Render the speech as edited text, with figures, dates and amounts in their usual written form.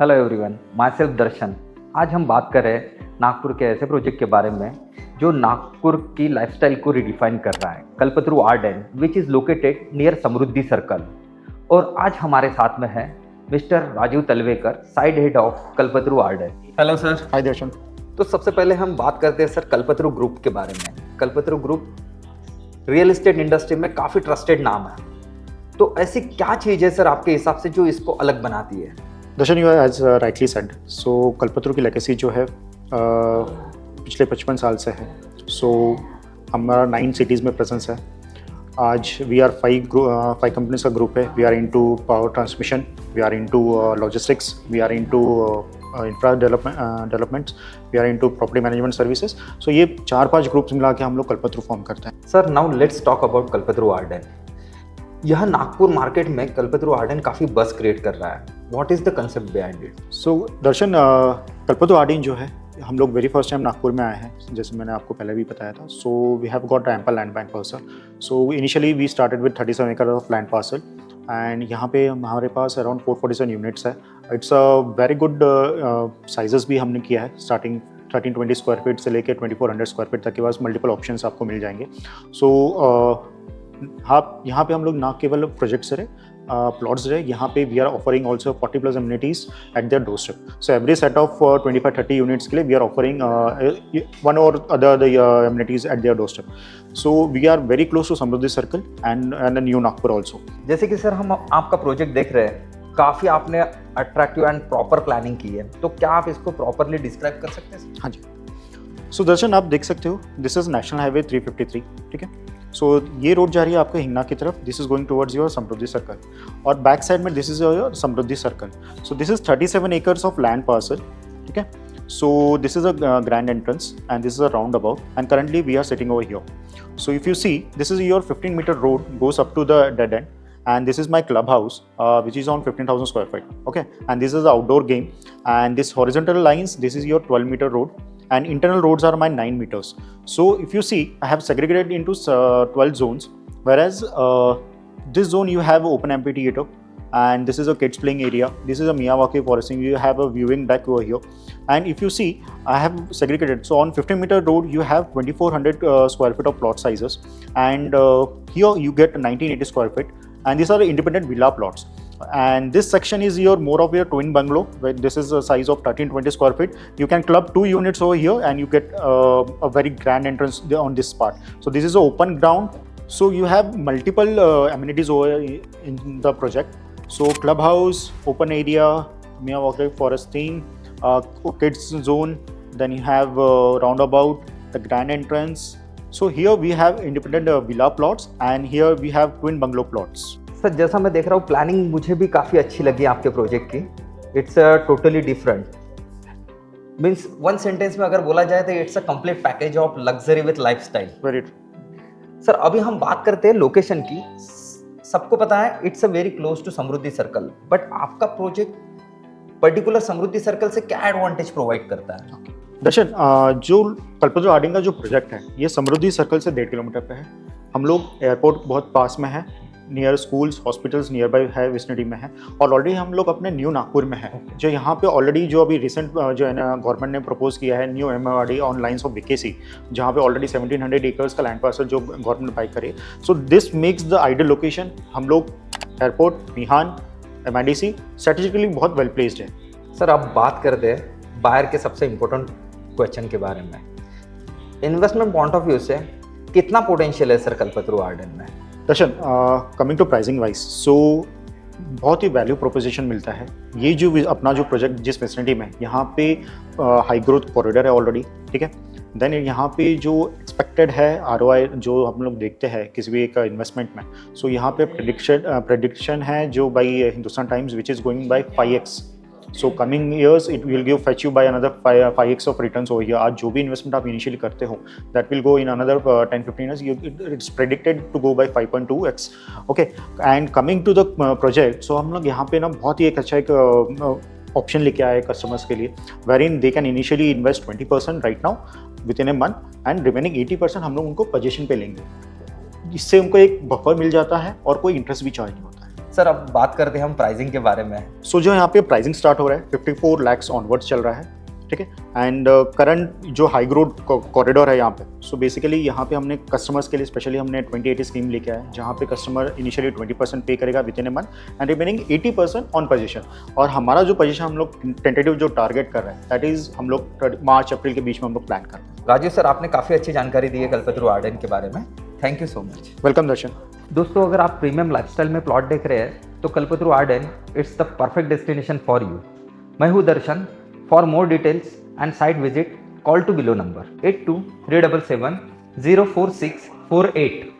Hello everyone, my self दर्शन। आज हम बात कर रहे हैं नागपुर के ऐसे प्रोजेक्ट के बारे में जो नागपुर की लाइफस्टाइल को रिडिफाइन कर रहा है, Kalpataru Arden, which is located near Samruddhi circle. और आज हमारे साथ में है mister Rajeev Talwekar, site head of Kalpataru Arden. Hello sir. Hi Darshan. तो सबसे पहले हम बात करते हैं सर कल्पतरू ग्रुप के बारे में। Kalpataru group real estate industry में काफ़ी ट्रस्टेड नाम है, तो ऐसी क्या चीज़ है सर आपके हिसाब से जो इसको अलग बनाती है? दर्शन, यू एज राइटली सेड, सो कल्पतरू की लेगेसी जो है पिछले 55 साल से है। सो हमारा 9 सिटीज़ में प्रेजेंस है। आज वी आर 5 कंपनीज का ग्रुप है। We are into power transmission, we are into logistics, we are into infra developments, we are into property management services. So ये 4-5 ग्रुप्स मिला के हम लोग कल्पतरू फॉर्म करते हैं। Sir now let's talk about Kalpataru Arden. यह नागपुर मार्केट में कल्पतरू आर्डन काफ़ी बस क्रिएट कर रहा है। What is the concept behind it? So Darshan, Kalpataru Arden जो है, हम लोग वेरी फर्स्ट टाइम नागपुर में आए हैं, जैसे मैंने आपको पहले भी बताया था। So we have got ample land bank parcel. So initially we started with 37 acre of land parcel and यहाँ पे हमारे पास अराउंड 447 यूनिट्स है। It's a very good sizes भी हमने किया है। स्टार्टिंग 1320 स्क्वायर फीट से लेकर 2400 स्क्वायर फीट तक के पास मल्टीपल ऑप्शंस आपको मिल जाएंगे। सो हाँ, यहाँ पे हम लोग ना केवल प्रोजेक्ट्स रहे, प्लॉट्स रहे, यहाँ पे we are offering also 40+ amenities at their doorstep. So every set of 25-30 units के लिए वी आर ऑफरिंग वन और other amenities at their doorstep. So we are very close to Samruddhi circle and new Nagpur also. जैसे कि sir हम आपका project देख रहे हैं, काफ़ी आपने अट्रैक्टिव एंड प्रॉपर प्लानिंग की है, तो क्या आप इसको प्रॉपरली डिस्क्राइब कर सकते हैं? हाँ जी। सो दर्शन, आप देख सकते हो, दिस इज नेशनल हाईवे 353, ठीक है। सो ये रोड जा रही है आपको हिंगना की तरफ। This is going towards your Samruddhi circle और बैक साइड में this is your Samruddhi circle. So this is 37 acres of land parcel, ठीक है। So this is a grand entrance and this is a roundabout and currently we are sitting over here. So if you see, this is your 15-meter road गोes up to the dead end and this is my clubhouse which is on 15,000 square feet, okay, and this is the outdoor game and this horizontal lines, this is your 12-meter road and internal roads are my 9 meters. So if you see, I have segregated into 12 zones, whereas this zone you have open amphitheater and this is a kids playing area, this is a Miyawaki foresting, you have a viewing deck over here. And if you see, I have segregated, so on 15-meter road you have 2400 square feet of plot sizes and here you get 1980 square feet and these are independent villa plots. And this section is your more of your twin bungalow, where this is a size of 1320 square feet. You can club 2 units over here and you get a very grand entrance on this part. So this is an open ground, so you have multiple amenities over in the project. So clubhouse, open area, Miyawaki foresting, kids zone, then you have roundabout, the grand entrance. So here we have independent villa plots and here we have twin bungalow plots. Sir जैसा मैं देख रहा हूँ, planning मुझे भी काफ़ी अच्छी लगी आपके प्रोजेक्ट की। It's totally different, means one sentence में अगर बोला जाए तो it's a complete package of luxury with lifestyle. Very sir अभी हम बात करते हैं लोकेशन की। सबको पता है it's a very close to Samruddhi circle, but आपका प्रोजेक्ट पर्टिकुलर समृद्धि सर्कल से क्या एडवांटेज प्रोवाइड करता है? दर्शन, जो कल्पतरू आर्डन का जो प्रोजेक्ट है ये समृद्धि सर्कल से 1.5 किलोमीटर पे है। हम लोग एयरपोर्ट बहुत पास में है, near schools, hospitals near by है, विसिनिटी में है और ऑलरेडी हम लोग अपने न्यू नागपुर में है। जो यहाँ पे ऑलरेडी जो अभी रिसेंट जो है ना गवर्नमेंट ने प्रपोज किया है new MMRD on lines of BKC, जहाँ पे ऑलरेडी 1700 एकर्स का लैंड पार्सल जो गवर्नमेंट बाई करे। So this makes the ideal location. हम लोग एयरपोर्ट, बिहान, MIDC स्ट्रेटेजिकली बहुत वेल प्लेस्ड है। सर अब बात करते हैं बायर के सबसे इम्पोर्टेंट क्वेश्चन के बारे में। इन्वेस्टमेंट पॉइंट ऑफ व्यू से कितना पोटेंशियल है सर कल्पतरू आर्डन में? दर्शन, कमिंग टू प्राइसिंग वाइज, सो बहुत ही वैल्यू प्रोपोजिशन मिलता है। ये जो अपना जो प्रोजेक्ट जिस फैसिलिटी में, यहाँ पे हाई ग्रोथ कॉरिडोर है ऑलरेडी, ठीक है। देन यहाँ पे जो एक्सपेक्टेड है ROI जो हम लोग देखते हैं किसी भी एक इन्वेस्टमेंट में, सो यहाँ पे प्रेडिक्शन है जो by Hindustan Times which is going by 5x। So coming years it will give fetch you by another 5x of returns over here. आज जो भी इन्वेस्टमेंट आप इनिशियली करते हो that will go in another 10-15 years, it's predicted to go by 5.2x, okay. And coming to the project, so हम लोग यहाँ पे ना बहुत ही एक अच्छा एक ऑप्शन लेके आए कस्टमर्स के लिए, wherein they can initially invest 20% right now within a month and remaining 80% हम लोग उनको पोजीशन पे लेंगे। इससे उनको एक बफर मिल जाता है और कोई इंटरेस्ट भी चार्ज नहीं होता है। सर अब बात करते हैं हम प्राइसिंग के बारे में। सो जो यहाँ पे प्राइसिंग स्टार्ट हो रहा है 54 lakhs ऑनवर्ड्स चल रहा है, ठीक है। एंड करंट जो हाई ग्रोथ कॉरिडोर है यहाँ पे, सो बेसिकली यहाँ पे हमने कस्टमर्स के लिए स्पेशली हमने 20/80 स्कीम लेके आए, जहाँ पे कस्टमर इनिशियली 20% पे करेगा with in a month and remaining 80% on position. और हमारा जो पोजीशन हम लोग टेंटेटिव जो टारगेट कर रहे हैं दैट इज हम लोग मार्च अप्रैल के बीच में हम लोग प्लान कर रहे हैं। राजू सर, आपने काफ़ी अच्छी जानकारी दी है कल्पतरू आर्डेन के बारे में, thank you so much. Welcome Darshan. दोस्तों, अगर आप प्रीमियम लाइफस्टाइल में प्लॉट देख रहे हैं तो Kalpataru Arden it's the perfect destination for you. मैं हूँ Darshan. For more details and site visit, call to below number 82 377 04648।